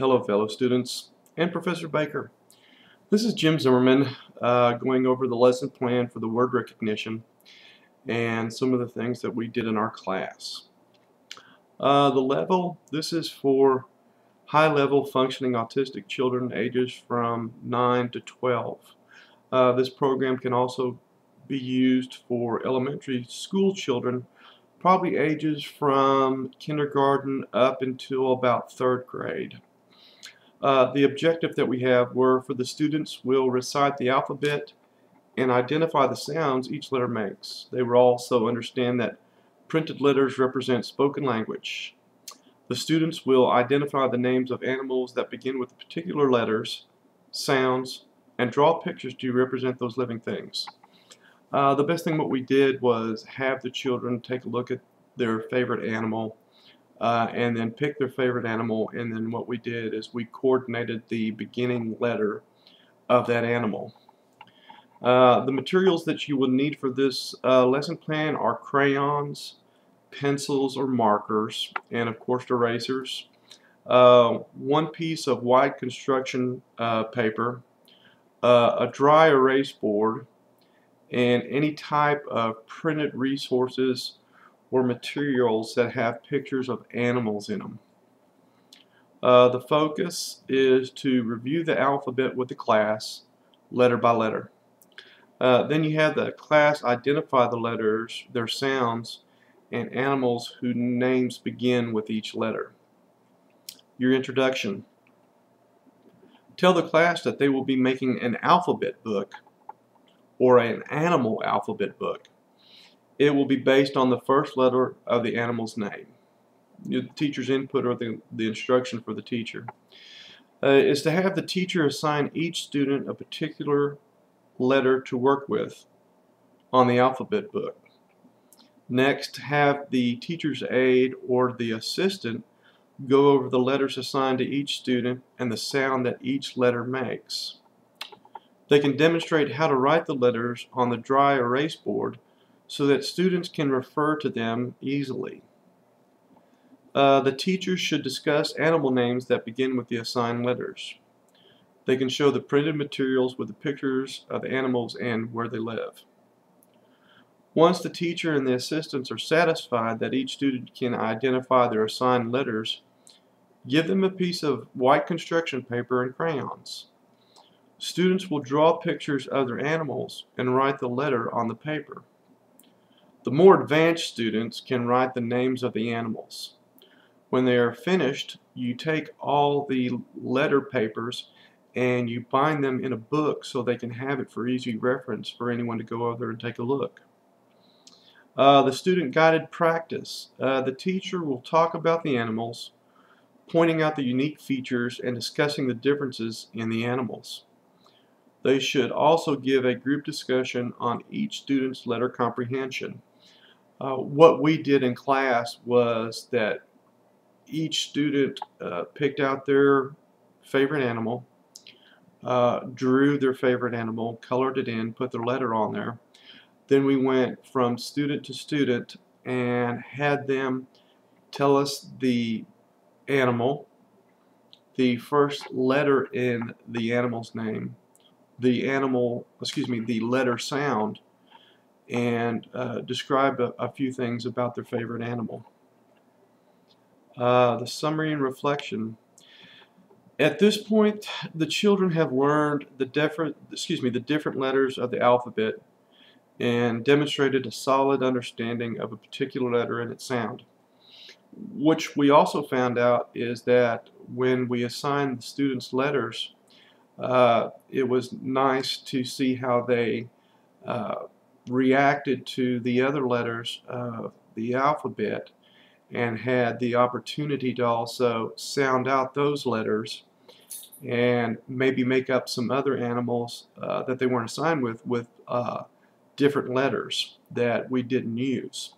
Hello, fellow students and Professor Baker. This is Jim Zimmerman going over the lesson plan for the word recognition and some of the things that we did in our class. This is for high-level functioning autistic children ages from 9 to 12. This program can also be used for elementary school children, probably ages from kindergarten up until about 3rd grade. The objective that we have were for the students will recite the alphabet and identify the sounds each letter makes. They will also understand that printed letters represent spoken language. The students will identify the names of animals that begin with particular letters, sounds, and draw pictures to represent those living things. The best thing what we did was have the children take a look at their favorite animal and then pick their favorite animal, and then what we did is we coordinated the beginning letter of that animal. The materials that you will need for this lesson plan are crayons, pencils or markers, and of course erasers. One piece of wide construction paper, a dry erase board, and any type of printed resources or materials that have pictures of animals in them. The focus is to review the alphabet with the class, letter by letter. Then you have the class identify the letters, their sounds, and animals whose names begin with each letter. Your introduction. Tell the class that they will be making an alphabet book or an animal alphabet book. It will be based on the first letter of the animal's name. The teacher's input or the instruction for the teacher is to have the teacher assign each student a particular letter to work with on the alphabet book. Next, have the teacher's aide or the assistant go over the letters assigned to each student and the sound that each letter makes. They can demonstrate how to write the letters on the dry erase board so that students can refer to them easily. The teachers should discuss animal names that begin with the assigned letters. They can show the printed materials with the pictures of animals and where they live. Once the teacher and the assistants are satisfied that each student can identify their assigned letters, give them a piece of white construction paper and crayons. Students will draw pictures of their animals and write the letter on the paper. The more advanced students can write the names of the animals. When they are finished, you take all the letter papers and you bind them in a book so they can have it for easy reference for anyone to go over there and take a look. The student guided practice. The teacher will talk about the animals, pointing out the unique features and discussing the differences in the animals. They should also give a group discussion on each student's letter comprehension. What we did in class was that each student picked out their favorite animal, drew their favorite animal, colored it in, put their letter on there. Then we went from student to student and had them tell us the animal, the first letter in the animal's name, the letter sound, and describe a few things about their favorite animal. The summary and reflection. At this point, the children have learned the different letters of the alphabet and demonstrated a solid understanding of a particular letter and its sound. Which we also found out is that when we assigned the students letters, it was nice to see how they reacted to the other letters of the alphabet and had the opportunity to also sound out those letters and maybe make up some other animals that they weren't assigned with different letters that we didn't use.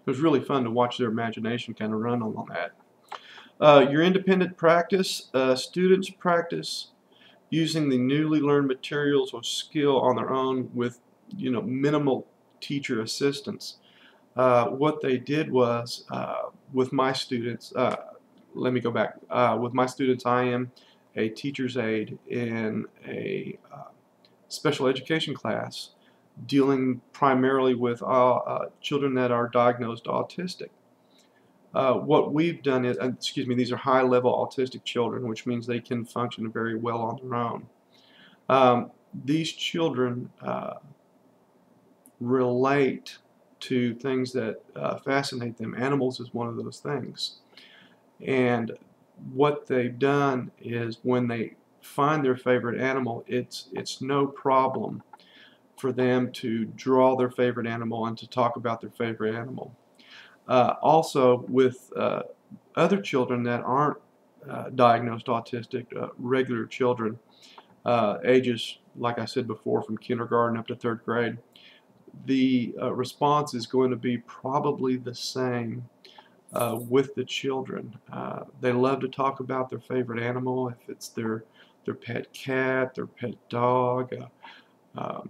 It was really fun to watch their imagination kind of run on that. Your independent practice, students practice using the newly learned materials or skill on their own with minimal teacher assistance. What they did was with my students, let me go back. With my students, I am a teacher's aide in a special education class dealing primarily with children that are diagnosed autistic. What we've done is, excuse me, these are high-level autistic children, which means they can function very well on their own. These children relate to things that fascinate them. Animals is one of those things. And what they've done is when they find their favorite animal, it's no problem for them to draw their favorite animal and to talk about their favorite animal. Also, with other children that aren't diagnosed autistic, regular children, ages, like I said before, from kindergarten up to 3rd grade, the response is going to be probably the same with the children. They love to talk about their favorite animal, if it's their pet cat, their pet dog, a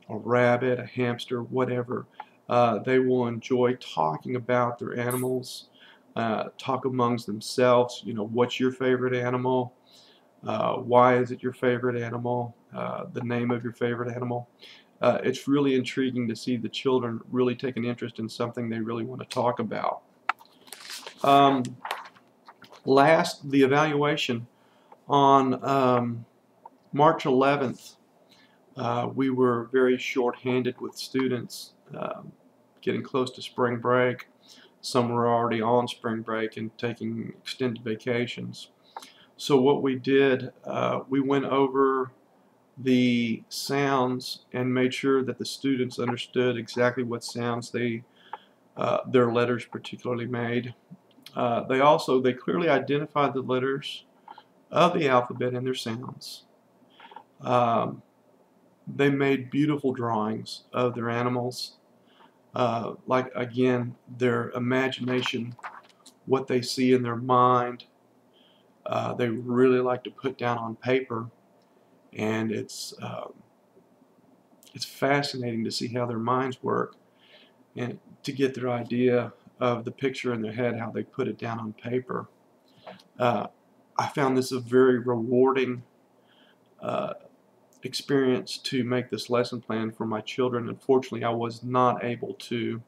rabbit, a hamster, whatever. They will enjoy talking about their animals, talk amongst themselves, you know, what's your favorite animal? Why is it your favorite animal? The name of your favorite animal. It's really intriguing to see the children really take an interest in something they really want to talk about. Last, the evaluation. On March 11th, we were very short-handed with students getting close to spring break. Some were already on spring break and taking extended vacations. So what we did, we went over the sounds and made sure that the students understood exactly what sounds their letters particularly made. They clearly identified the letters of the alphabet and their sounds. They made beautiful drawings of their animals, like again their imagination, what they see in their mind. They really like to put down on paper, and it's fascinating to see how their minds work and to get their idea of the picture in their head, how they put it down on paper. I found this a very rewarding experience to make this lesson plan for my children. Unfortunately, I was not able to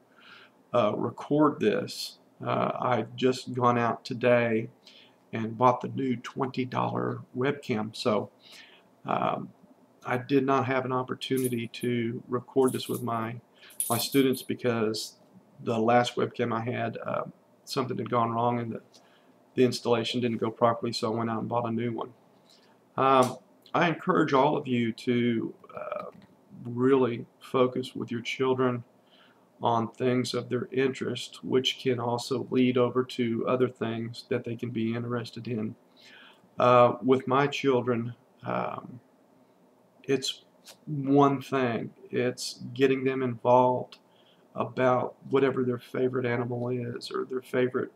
record this. I've just gone out today and bought the new $20 webcam, so I did not have an opportunity to record this with my students because the last webcam I had, something had gone wrong and the installation didn't go properly, so I went out and bought a new one. I encourage all of you to really focus with your children on things of their interest, which can also lead over to other things that they can be interested in. With my children, it's one thing. It's getting them involved about whatever their favorite animal is, or their favorite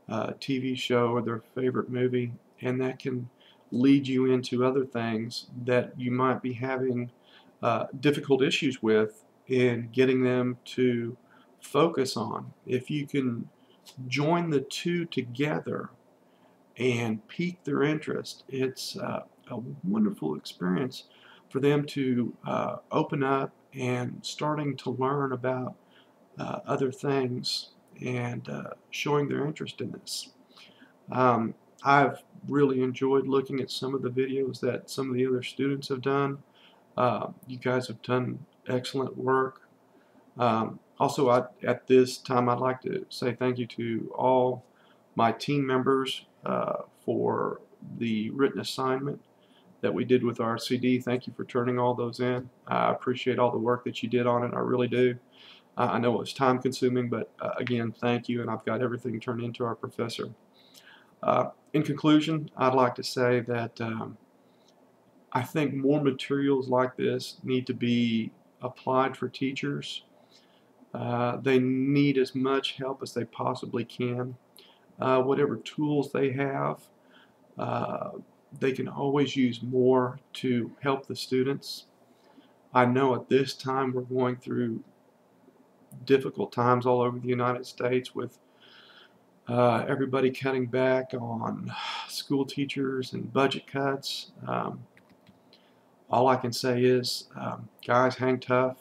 TV show, or their favorite movie, and that can lead you into other things that you might be having difficult issues with in getting them to focus on. If you can join the two together and pique their interest, it's a wonderful experience for them to open up and starting to learn about other things and showing their interest in this. I've really enjoyed looking at some of the videos that some of the other students have done. You guys have done excellent work. Also, at this time, I'd like to say thank you to all my team members for the written assignment that we did with our CD. Thank you for turning all those in. I appreciate all the work that you did on it. I really do. I know it was time consuming, but again, thank you, and I've got everything turned into our professor. In conclusion, I'd like to say that I think more materials like this need to be applied for teachers. They need as much help as they possibly can. Whatever tools they have, they can always use more to help the students. I know at this time we're going through difficult times all over the United States with everybody cutting back on school teachers and budget cuts. All I can say is, guys, hang tough.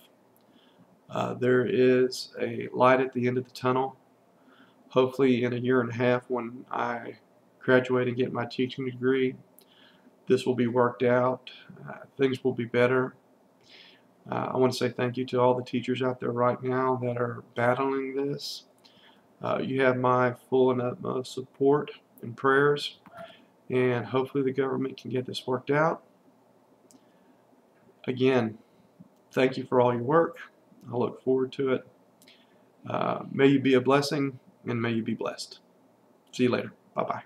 There is a light at the end of the tunnel. Hopefully in a year and a half when I graduate and get my teaching degree, this will be worked out. Things will be better. I want to say thank you to all the teachers out there right now that are battling this. You have my full and utmost support and prayers, and hopefully the government can get this worked out. Again, thank you for all your work. I look forward to it. May you be a blessing, and may you be blessed. See you later. Bye-bye.